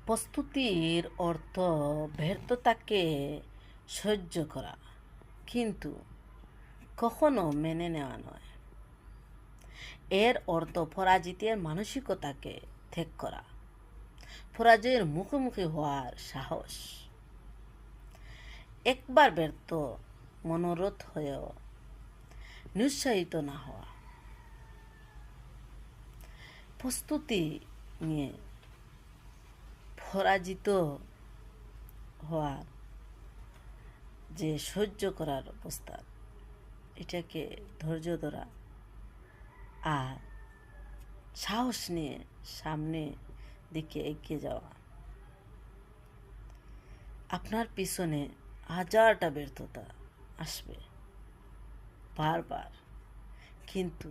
প্রস্তুতির অর্থ ব্যর্থতাকে সহ্য করা, কিন্তু কখনো মেনে নেওয়া নয়। এর অর্থ পরাজিতের মানসিকতাকে ত্যাগ করা, পরাজয়ের মুখোমুখি হওয়ার সাহস। একবার ব্যর্থ মনোরথ হয়েও নিরুৎসাহিত না হওয়া। প্রস্তুতি নিয়ে পরাজিত হওয়ার যে সহ্য করার অবস্থা, এটাকে ধৈর্য ধরা আর সাহস নিয়ে সামনে দিকে এগিয়ে যাওয়া। আপনার পিছনে হাজারটা ব্যর্থতা আসবে বারবার, কিন্তু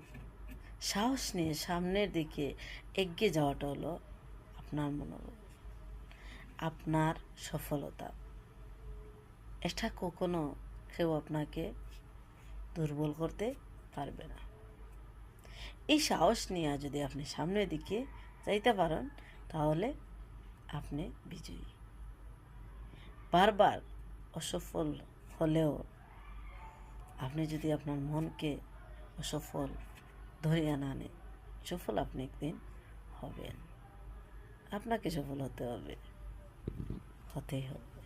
সাহস নিয়ে সামনের দিকে এগিয়ে যাওয়াটা হলো আপনার মনোবল, আপনার সফলতা। এটা কখনো কেউ আপনাকে দুর্বল করতে পারবে না। এই সাহস নিয়ে যদি আপনি সামনের দিকে যাইতে পারেন, তাহলে আপনি বিজয়ী। বারবার অসফল হলেও আপনি যদি আপনার মনকে অসফল ধরিয়ে না নেন, সফল আপনি একদিন হবেন। আপনাকে সফল হতে হবে, হতেই হবে।